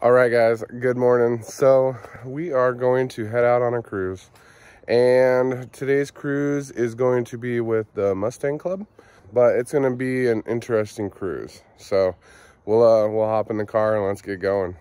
All right, guys, good morning. So we are going to head out on a cruise, and today's cruise is going to be with the Mustang Club, but it's going to be an interesting cruise. So we'll hop in the car and let's get going.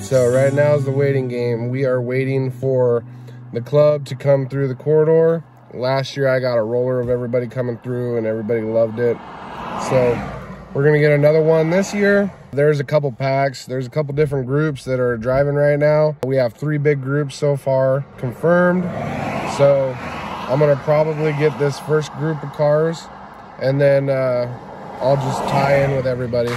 So right now is the waiting game. We are waiting for the club to come through the corridor. Last year I got a roller of everybody coming through and everybody loved it. So we're gonna get another one this year. There's a couple packs. There's a couple different groups that are driving right now. We have 3 big groups so far confirmed. So I'm gonna probably get this first group of cars, and then I'll just tie in with everybody.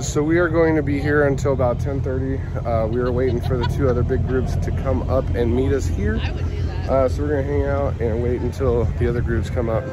So we are going to be here until about 10:30. We are waiting for the two other big groups to come up and meet us here. So we're gonna hang out and wait until the other groups come up.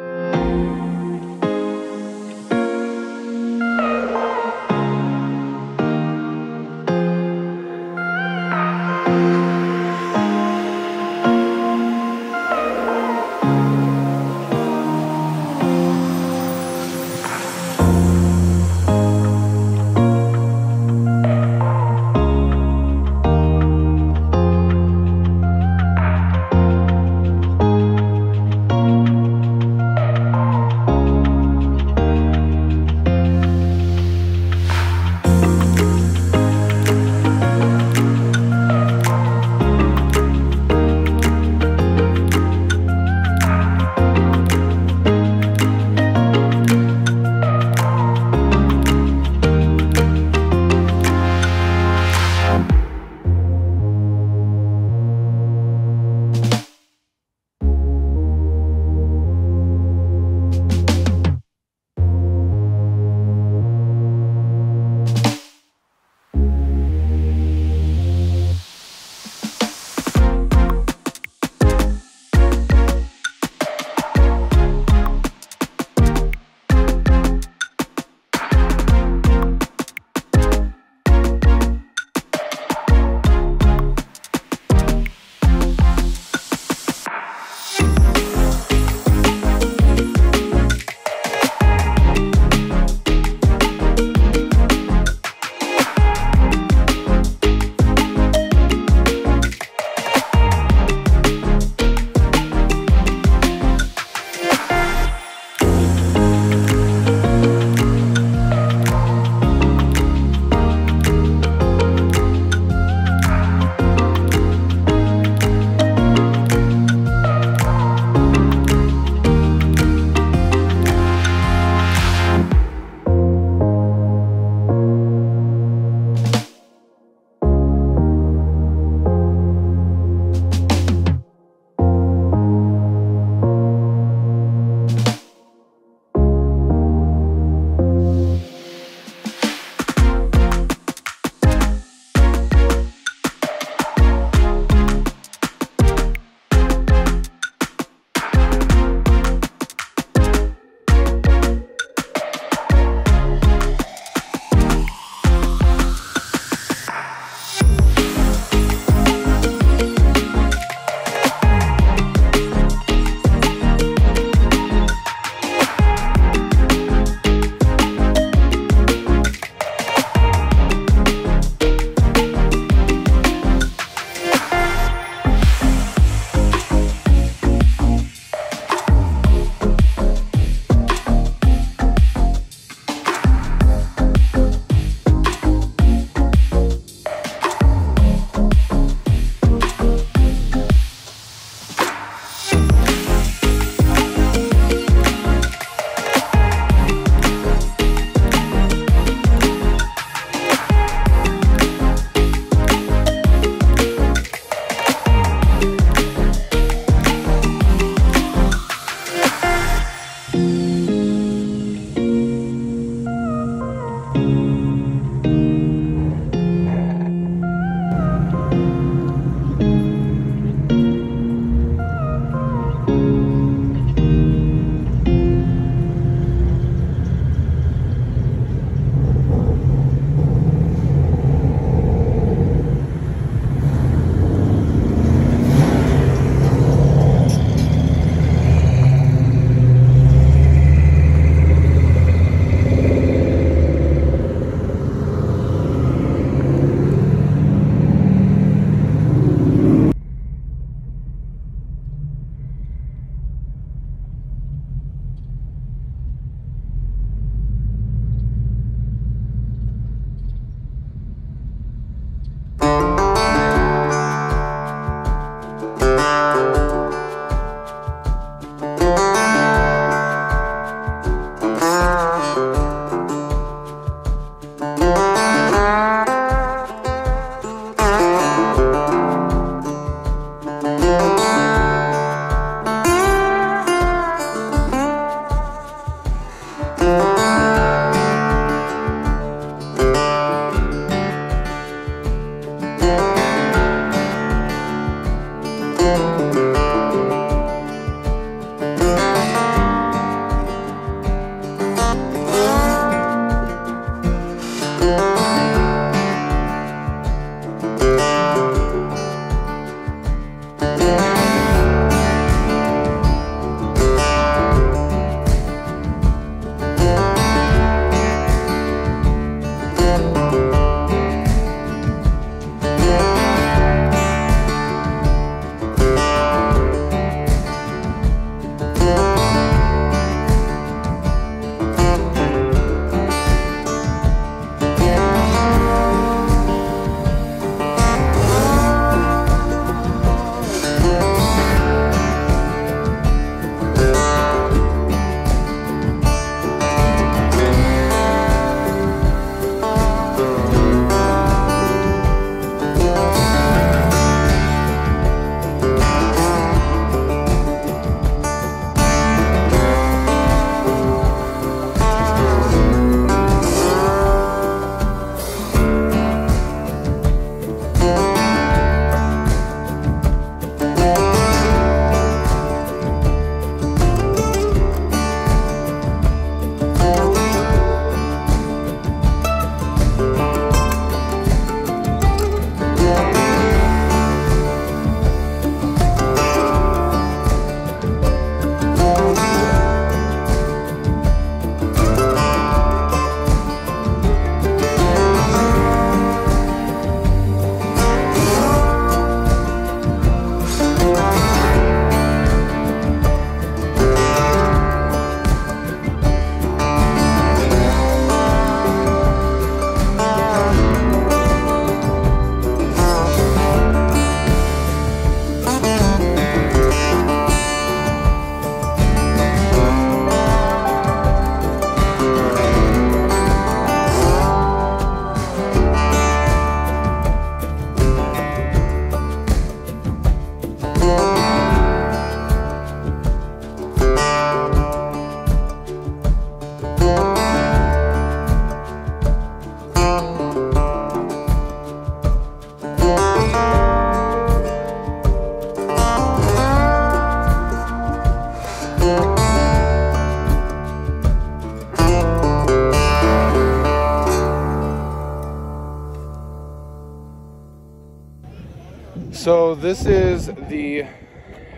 So this is the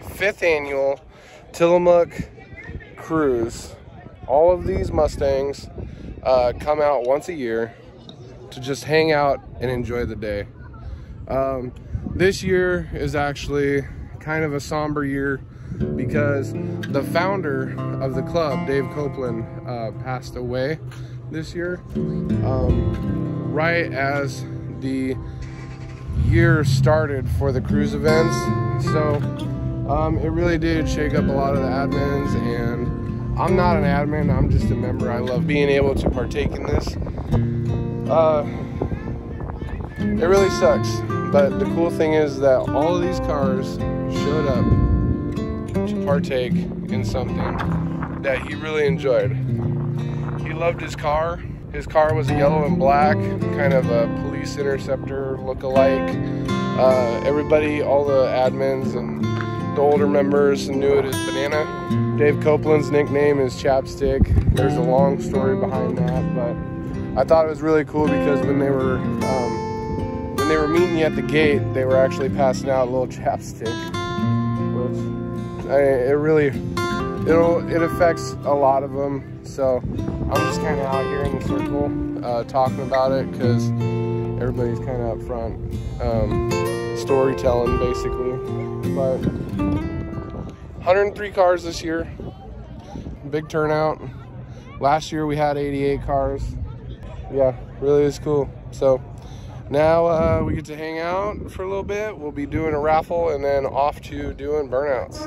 5th annual Tillamook Cruise. All of these Mustangs come out once a year to just hang out and enjoy the day. This year is actually kind of a somber year because the founder of the club, Dave Copeland, passed away this year, right as the year started for the cruise events. So it really did shake up a lot of the admins, and I'm not an admin, I'm just a member. I love being able to partake in this. It really sucks, but the cool thing is that all of these cars showed up to partake in something that he really enjoyed. He loved his car. His car was a yellow and black, kind of a police interceptor look-alike. Everybody, all the admins and the older members knew it as Banana. Dave Copeland's nickname is Chapstick. There's a long story behind that, but I thought it was really cool because when they were meeting you at the gate, they were actually passing out a little chapstick, which it affects a lot of them. So I'm just kind of out here in the circle talking about it because everybody's kind of up front, storytelling basically. But 103 cars this year, big turnout. Last year we had 88 cars. Yeah, really is cool. So Now we get to hang out for a little bit. We'll be doing a raffle and then off to doing burnouts.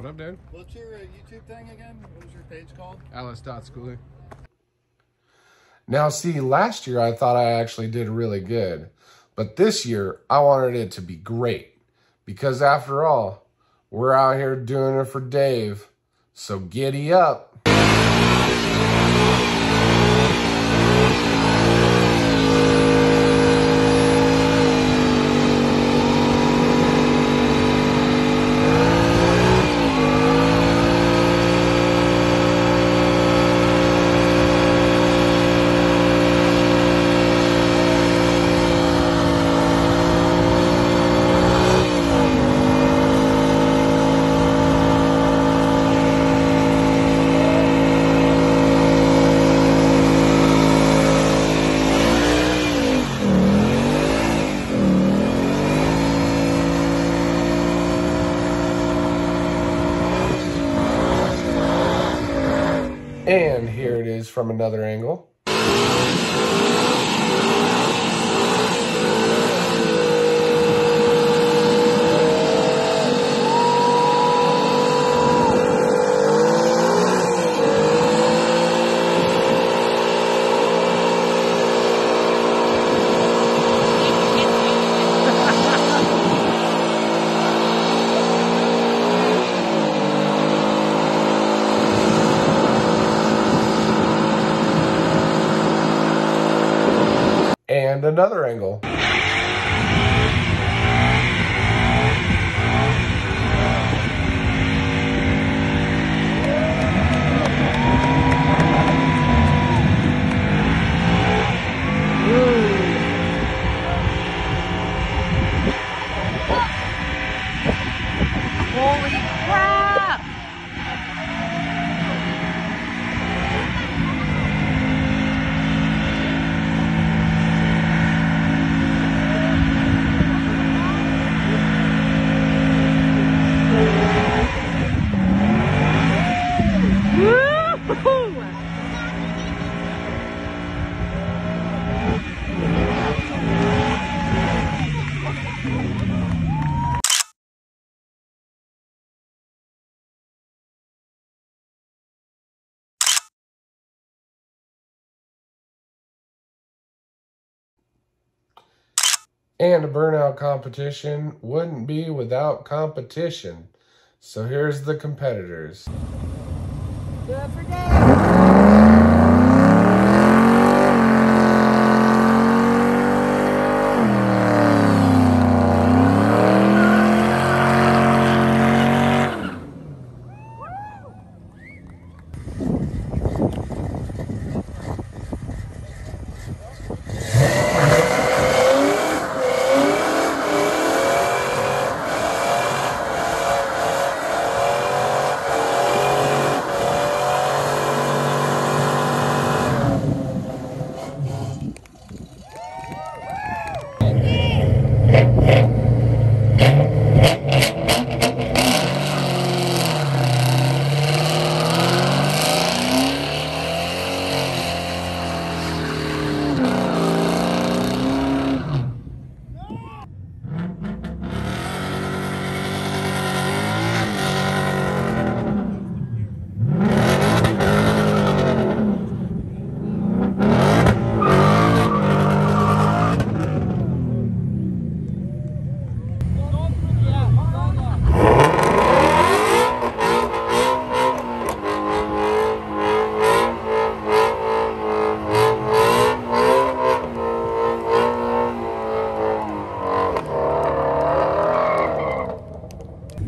What up, dude? What's your YouTube thing again? What was your page called? Atlas.Skoolie. Now, see, last year I thought I actually did really good, but this year I wanted it to be great because after all, we're out here doing it for Dave, so giddy up. And here it is from another angle. And another angle. Holy crap! And a burnout competition wouldn't be without competition. So here's the competitors. Do it for Dave!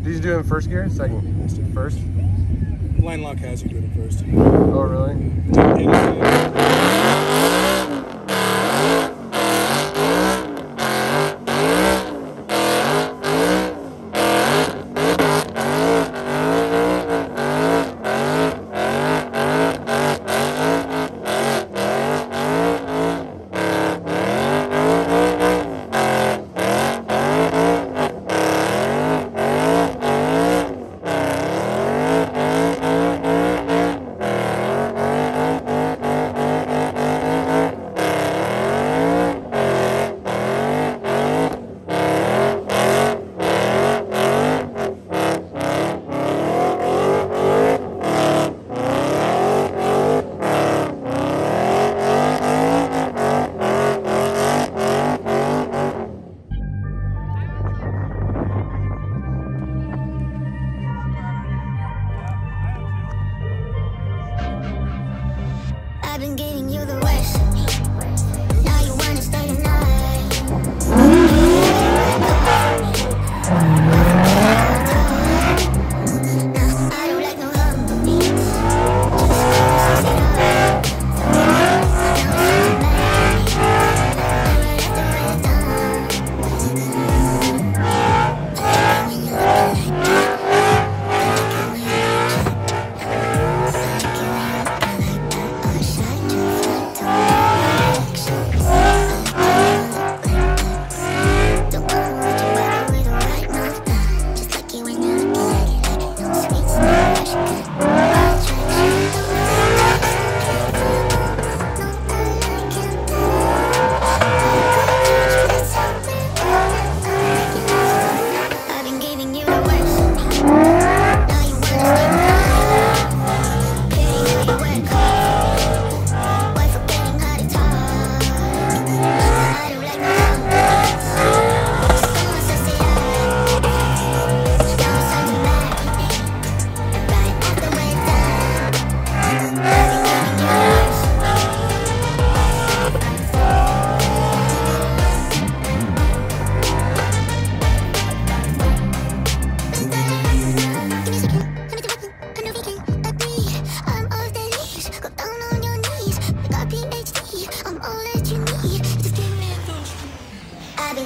Did you do it in first gear? Second? First? Line lock has you do it at first. Oh, really?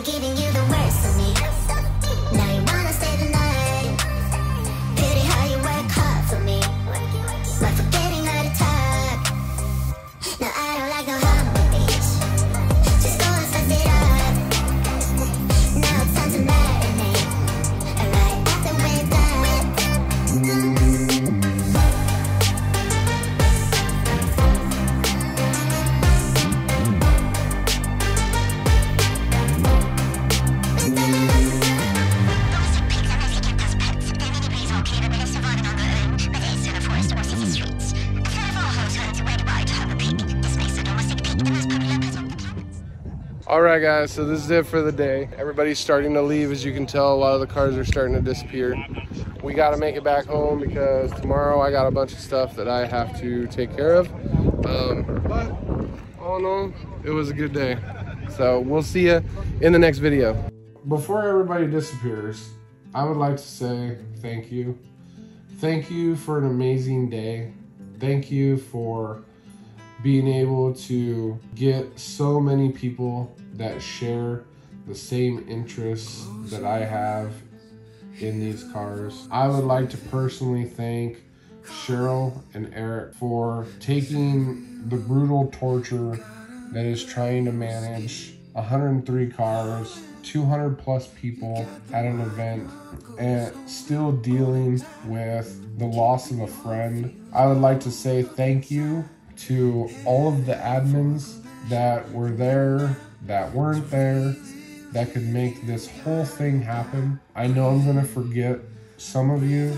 giving you the worst of me. Now you wanna stay the night. Pity how you work hard for me, but forgetting how to talk. No, I don't like no humble bitch. Just go and fess it up. Now it's time to marinate. And right after we're done. All right, guys, so this is it for the day. Everybody's starting to leave. As you can tell, a lot of the cars are starting to disappear. We got to make it back home because tomorrow I got a bunch of stuff that I have to take care of. But all in all, it was a good day. So we'll see you in the next video. Before everybody disappears, I would like to say thank you. Thank you for an amazing day. Thank you for being able to get so many people that share the same interests that I have in these cars. I would like to personally thank Cheryl and Eric for taking the brutal torture that is trying to manage 103 cars, 200 plus people at an event, and still dealing with the loss of a friend. I would like to say thank you to all of the admins that were there, that weren't there, that could make this whole thing happen. I know I'm gonna forget some of you,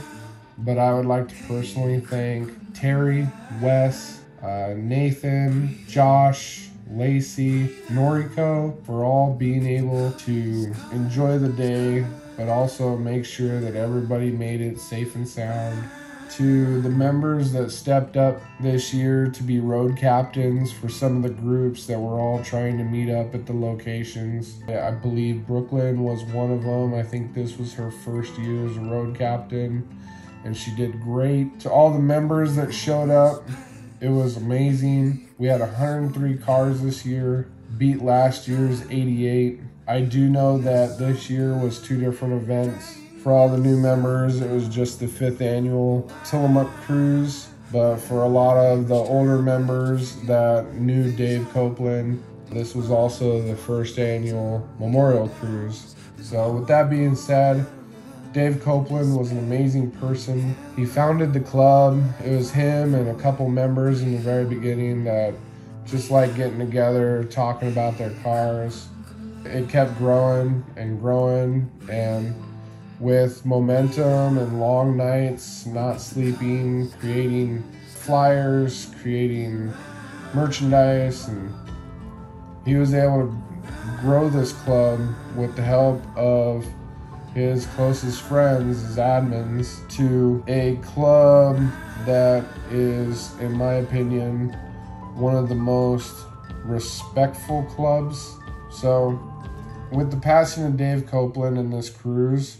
but I would like to personally thank Terry, Wes, Nathan, Josh, Lacey, Noriko for all being able to enjoy the day, but also make sure that everybody made it safe and sound. To the members that stepped up this year to be road captains for some of the groups that were all trying to meet up at the locations. I believe Brooklyn was one of them. I think this was her first year as a road captain, and she did great. To all the members that showed up, it was amazing. We had 103 cars this year, beat last year's 88. I do know that this year was 2 different events. For all the new members, it was just the 5th annual Tillamook Cruise. But for a lot of the older members that knew Dave Copeland, this was also the 1st annual Memorial Cruise. So with that being said, Dave Copeland was an amazing person. He founded the club. It was him and a couple members in the very beginning that just like getting together, talking about their cars. It kept growing and growing, and with momentum and long nights, not sleeping, creating flyers, creating merchandise, and he was able to grow this club with the help of his closest friends, his admins, to a club that is, in my opinion, one of the most respectful clubs. So with the passing of Dave Copeland and this cruise,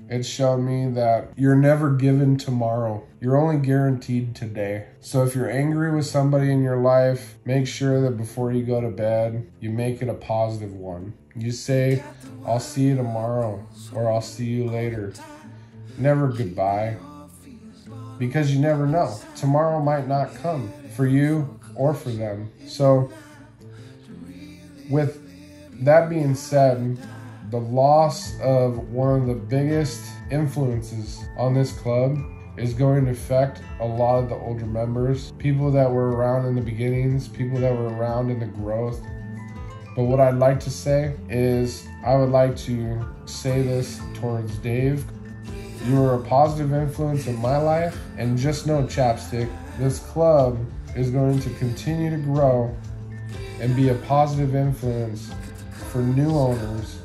it showed me that you're never given tomorrow. You're only guaranteed today. So if you're angry with somebody in your life, make sure that before you go to bed, you make it a positive one. You say, I'll see you tomorrow, or I'll see you later. Never goodbye. Because you never know. Tomorrow might not come for you or for them. So with that being said, the loss of one of the biggest influences on this club is going to affect a lot of the older members, people that were around in the beginnings, people that were around in the growth. But what I'd like to say is, I would like to say this towards Dave. You were a positive influence in my life, and just know, Chapstick, this club is going to continue to grow and be a positive influence for new owners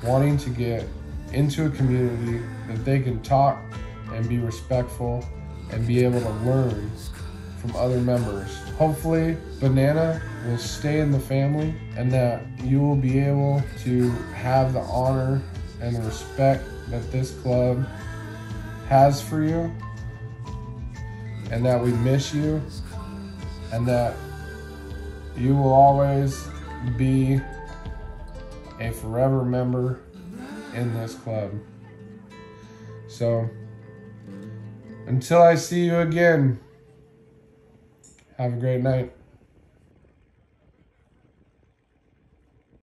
wanting to get into a community that they can talk and be respectful and be able to learn from other members. Hopefully, Banana will stay in the family, and that you will be able to have the honor and the respect that this club has for you, and that we miss you, and that you will always be a forever member in this club. So, until I see you again, have a great night.